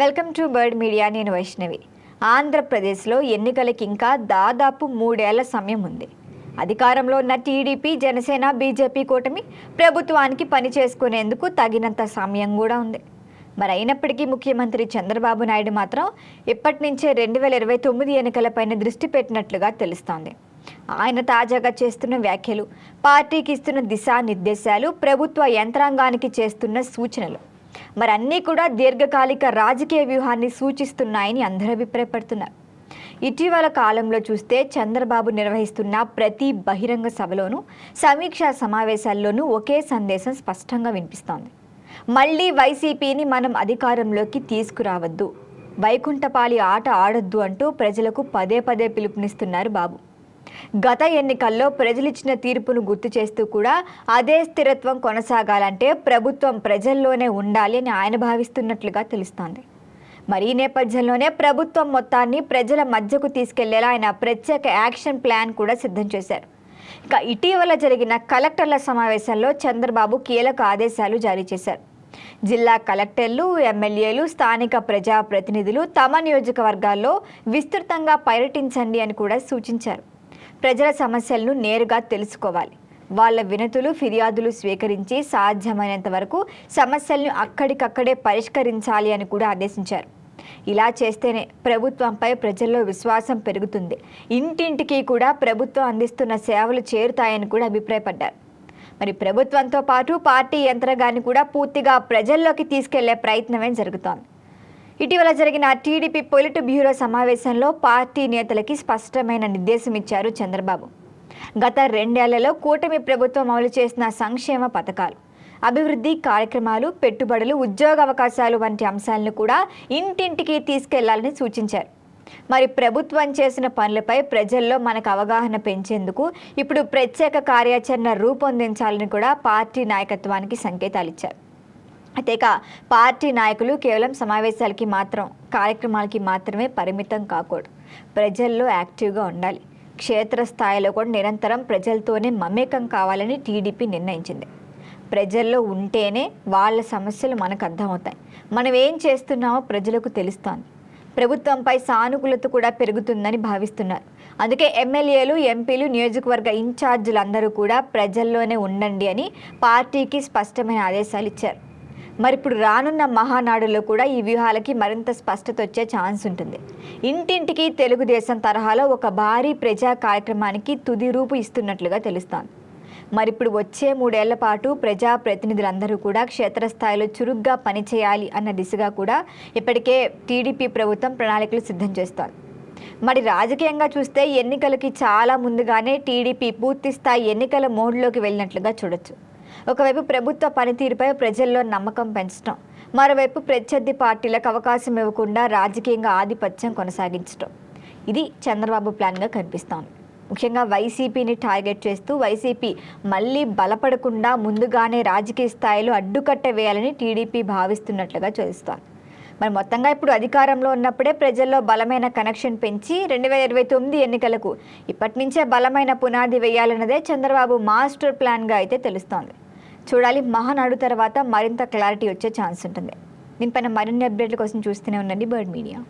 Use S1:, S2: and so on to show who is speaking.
S1: Welcome to bird media. నేను వైష్ణవి. ఆంధ్రప్రదేశ్లో ఎన్నికలకి ఇంకా దాదాపు 3 ఏళ్ల సమయం ఉంది. అధికారంలో ఉన్న టీడీపీ, జనసేన, బీజేపీ కూటమి ప్రభుత్వానికి పని చేసుకునేందుకు తగినంత సమయం కూడా ఉంది. మరి అయినప్పటికీ ముఖ్యమంత్రి చంద్రబాబు నాయుడు మాత్రం ఇప్పటి నుంచే 2029 ఎన్నికలపైన దృష్టి పెట్టినట్లుగా తెలుస్తోంది. ఆయన తాజాగా చేస్తున్న వ్యాఖ్యలు, పార్టీకి ఇస్తున్న దిశానిర్దేశాలు, ప్రభుత్వ యంత్రాంగానికి చేస్తున్న సూచనలు మరి అన్నీ కూడా దీర్ఘకాలిక రాజకీయ వ్యూహాన్ని సూచిస్తున్నాయని అందరూ అభిప్రాయపడుతున్నారు. ఇటీవల కాలంలో చూస్తే చంద్రబాబు నిర్వహిస్తున్న ప్రతి బహిరంగ సభలోనూ, సమీక్షా సమావేశాల్లోనూ ఒకే సందేశం స్పష్టంగా వినిపిస్తోంది. మళ్ళీ వైసీపీని మనం అధికారంలోకి తీసుకురావద్దు, వైకుంఠపాలి ఆట ఆడొద్దు అంటూ ప్రజలకు పదే పదే పిలుపునిస్తున్నారు బాబు. గత ఎన్నికల్లో ప్రజలిచ్చిన తీర్పును గుర్తు చేస్తూ కూడా అదే స్థిరత్వం కొనసాగాలంటే ప్రభుత్వం ప్రజల్లోనే ఉండాలి అని ఆయన భావిస్తున్నట్లుగా తెలుస్తోంది. మరి ఈ నేపథ్యంలోనే ప్రభుత్వం మొత్తాన్ని ప్రజల మధ్యకు తీసుకెళ్లేలా ఆయన ప్రత్యేక యాక్షన్ ప్లాన్ కూడా సిద్ధం చేశారు. ఇక ఇటీవల జరిగిన కలెక్టర్ల సమావేశంలో చంద్రబాబు కీలక ఆదేశాలు జారీ చేశారు. జిల్లా కలెక్టర్లు, ఎమ్మెల్యేలు, స్థానిక ప్రజాప్రతినిధులు తమ నియోజకవర్గాల్లో విస్తృతంగా పర్యటించండి అని కూడా సూచించారు. ప్రజల సమస్యలను నేరుగా తెలుసుకోవాలి, వాళ్ళ వినతులు, ఫిర్యాదులు స్వీకరించి సాధ్యమైనంత వరకు సమస్యలను అక్కడికక్కడే పరిష్కరించాలి అని కూడా ఆదేశించారు. ఇలా చేస్తేనే ప్రభుత్వంపై ప్రజల్లో విశ్వాసం పెరుగుతుంది, ఇంటింటికి కూడా ప్రభుత్వం అందిస్తున్న సేవలు చేరుతాయని కూడా అభిప్రాయపడ్డారు. మరి ప్రభుత్వంతో పాటు పార్టీ యంత్రాంగాన్ని కూడా పూర్తిగా ప్రజల్లోకి తీసుకెళ్లే ప్రయత్నమే జరుగుతోంది. ఇటీవల జరిగిన టీడీపీ పొలిట్ బ్యూరో సమావేశంలో పార్టీ నేతలకి స్పష్టమైన నిర్దేశం ఇచ్చారు చంద్రబాబు. గత 2 ఏళ్లలో కూటమి ప్రభుత్వం అమలు చేసిన సంక్షేమ పథకాలు, అభివృద్ధి కార్యక్రమాలు, పెట్టుబడులు, ఉద్యోగ అవకాశాలు వంటి అంశాలను కూడా ఇంటింటికి తీసుకెళ్లాలని సూచించారు. మరి ప్రభుత్వం చేసిన పనులపై ప్రజల్లో మనకు అవగాహన పెంచేందుకు ఇప్పుడు ప్రత్యేక కార్యాచరణ రూపొందించాలని కూడా పార్టీ నాయకత్వానికి సంకేతాలు ఇచ్చారు. అయితే పార్టీ నాయకులు కేవలం సమావేశాలకి మాత్రం, కార్యక్రమాలకి మాత్రమే పరిమితం కాకూడదు, ప్రజల్లో యాక్టివ్గా ఉండాలి. క్షేత్రస్థాయిలో కూడా నిరంతరం ప్రజలతోనే మమేకం కావాలని టీడీపీ నిర్ణయించింది. ప్రజల్లో ఉంటేనే వాళ్ళ సమస్యలు మనకు అర్థమవుతాయి, మనం ఏం చేస్తున్నామో ప్రజలకు తెలుస్తోంది, ప్రభుత్వంపై సానుకూలత కూడా పెరుగుతుందని భావిస్తున్నారు. అందుకే ఎమ్మెల్యేలు, ఎంపీలు, నియోజకవర్గ ఇన్ఛార్జీలందరూ కూడా ప్రజల్లోనే ఉండండి అని పార్టీకి స్పష్టమైన ఆదేశాలు ఇచ్చారు. మరి ఇప్పుడు రానున్న మహానాడులో కూడా ఈ వ్యూహాలకి మరింత స్పష్టత వచ్చే ఛాన్స్ ఉంటుంది. ఇంటింటికి తెలుగుదేశం తరహాలో ఒక భారీ ప్రజా కార్యక్రమానికి తుది రూపు ఇస్తున్నట్లుగా తెలుస్తోంది. మరి ఇప్పుడు వచ్చే 3 ఏళ్ల పాటు ప్రజాప్రతినిధులందరూ కూడా క్షేత్రస్థాయిలో చురుగ్గా పనిచేయాలి అన్న దిశగా కూడా ఇప్పటికే టీడీపీ ప్రభుత్వం ప్రణాళికలు సిద్ధం చేస్తోంది. మరి రాజకీయంగా చూస్తే ఎన్నికలకి చాలా ముందుగానే టీడీపీ పూర్తి స్థాయి ఎన్నికల మోడ్లోకి వెళ్ళినట్లుగా చూడొచ్చు. ఒకవైపు ప్రభుత్వ పనితీరుపై ప్రజల్లో నమ్మకం పెంచడం, మరోవైపు ప్రత్యర్థి పార్టీలకు అవకాశం ఇవ్వకుండా రాజకీయంగా ఆధిపత్యం కొనసాగించడం, ఇది చంద్రబాబు ప్లాన్గా కనిపిస్తోంది. ముఖ్యంగా వైసీపీని టార్గెట్ చేస్తూ వైసీపీ మళ్ళీ బలపడకుండా ముందుగానే రాజకీయ స్థాయిలో అడ్డుకట్ట వేయాలని టీడీపీ భావిస్తున్నట్లుగా చూస్తోంది. మరి మొత్తంగా ఇప్పుడు అధికారంలో ఉన్నప్పుడే ప్రజల్లో బలమైన కనెక్షన్ పెంచి 2029 ఎన్నికలకు ఇప్పటి నుంచే బలమైన పునాది వేయాలన్నదే చంద్రబాబు మాస్టర్ ప్లాన్గా అయితే తెలుస్తోంది. చూడాలి, మహానాడు తర్వాత మరింత క్లారిటీ వచ్చే ఛాన్స్ ఉంటుంది. దీనిపైన మరిన్ని అప్డేట్ల కోసం చూస్తూనే ఉండండి బర్డ్ మీడియా.